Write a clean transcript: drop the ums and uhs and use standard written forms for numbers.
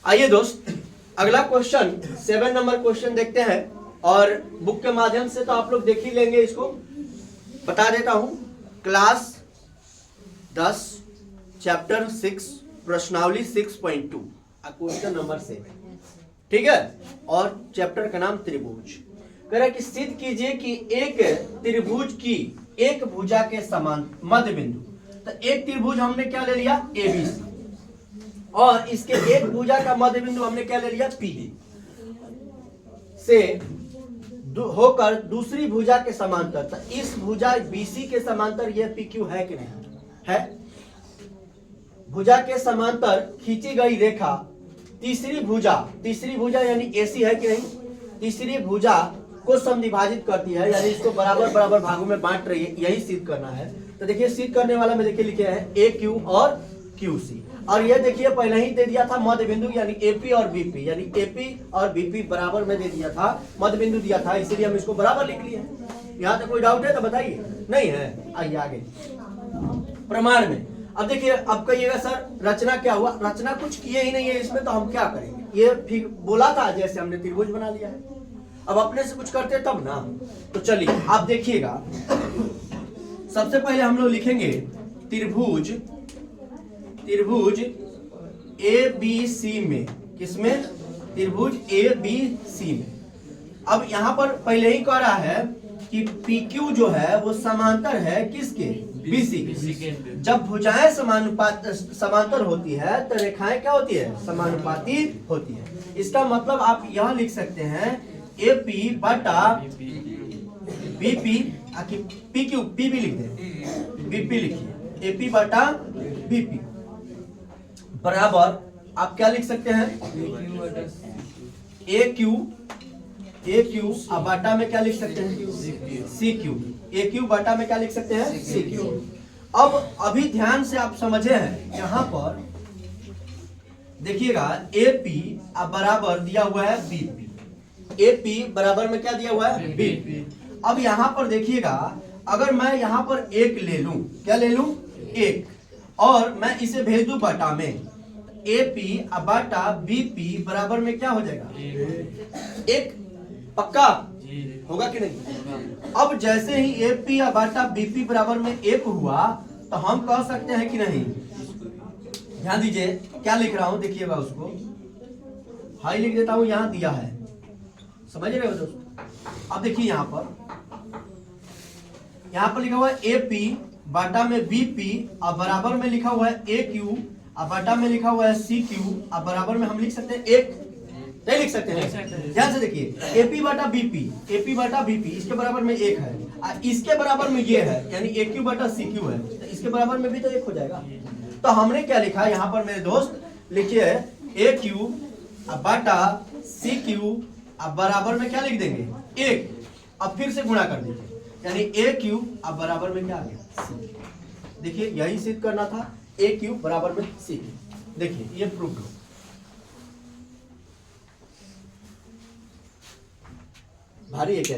आइए दोस्त, अगला क्वेश्चन 7 नंबर क्वेश्चन देखते हैं। और बुक के माध्यम से तो आप लोग देख ही लेंगे, इसको बता देता हूं। क्लास 10 चैप्टर 6 प्रश्नावली 6.2 क्वेश्चन नंबर 7, ठीक है। और चैप्टर का नाम त्रिभुज। कह रहा है कि सिद्ध कीजिए कि एक त्रिभुज की एक भुजा के समान मध्य बिंदु, तो एक त्रिभुज हमने क्या ले लिया, एबीसी, और इसके एक भुजा का मध्य बिंदु हमने क्या ले लिया, पी से होकर दूसरी भुजा के समांतर, तो इस भुजा बीसी के समांतर यह पी क्यू है कि नहीं है। भुजा के समांतर खींची गई रेखा तीसरी भुजा यानी एसी है कि नहीं, तीसरी भुजा को समद्विभाजित करती है, यानी इसको बराबर बराबर भागों में बांट रही है, यही सिद्ध करना है। तो देखिए सिद्ध करने वाला में देखिए लिखे हैं ए क्यू और क्यू सी, और ये देखिए पहले ही दे दिया था मध्य बिंदु यानी एपी और बीपी, यानी एपी और बीपी बराबर में दे दिया था, मध्य बिंदु दिया था, इसीलिए हम इसको बराबर लिख लिए। यहाँ तक कोई डाउट है तो बताइए, नहीं है। आइए आगे प्रमाण में। अब देखिए, अब कहिएगा सर रचना क्या हुआ, रचना कुछ किए ही नहीं है इसमें, तो हम क्या करेंगे। ये फिर बोला था जैसे हमने त्रिभुज बना लिया है, अब अपने से कुछ करते तब ना। तो चलिए आप देखिएगा, सबसे पहले हम लोग लिखेंगे त्रिभुज ए बी सी में, किसमें, त्रिभुज ए बी सी में। अब यहां पर पहले ही कह रहा है कि पी क्यू जो है वो समांतर है किसके, बीसी के। जब भुजाएं समांतर होती है तो रेखाएं क्या होती है, समानुपाती होती है। इसका मतलब आप यह लिख सकते हैं ए पी बटा बीपी, पी क्यू पी भी लिख दें, बीपी लिखिए, एपी बटा बीपी बराबर आप क्या लिख सकते हैं, ए क्यू अब बाटा में क्या लिख सकते हैं, सी क्यू, ए क्यू बाटा में क्या लिख सकते हैं, सी क्यू। अब अभी ध्यान से आप समझे हैं, यहां पर देखिएगा ए पी अब बराबर दिया हुआ है बीपी, ए पी बराबर में क्या दिया हुआ है, बीपी। अब यहां पर देखिएगा, अगर मैं यहां पर एक ले लूं, क्या ले लूं, एक, और मैं इसे भेज दूं बाटा में, ए पी बाटा बीपी बराबर में क्या हो जाएगा, एक, पक्का होगा कि नहीं। अब जैसे ही ए पी बाटा बीपी बराबर में एक हुआ, तो हम कह सकते हैं कि नहीं। ध्यान दीजिए क्या लिख रहा हूं, देखिएगा उसको हाई लिख देता हूं, यहां दिया है, समझ रहे हो दोस्तों। अब देखिए यहां पर लिखा हुआ है ए पी बाटा में बीपी, अब बराबर में लिखा हुआ है ए क्यू, अब बाटा में लिखा हुआ है सी क्यू, अब बराबर में हम लिख सकते हैं एक, नहीं लिख सकते हैं। ध्यान से देखिए, एपी बाटा बीपी इसके बराबर में एक है, इसके बराबर में ये है, यानी ए क्यू बाटा सी क्यू है, तो इसके बराबर में भी तो एक हो जाएगा। तो हमने क्या लिखा है यहाँ पर मेरे दोस्त, लिखिए ए क्यू बाटा सी क्यू, अब बराबर में क्या लिख देंगे, एक, अब फिर से गुणा कर दीजिए, यानी ए क्यू अब बराबर में क्या आ गया, सी। देखिए यही सिद्ध करना था, ए क्यू बराबर में सी क्यू। देखिए ये प्रूफ हो, भारी है क्या।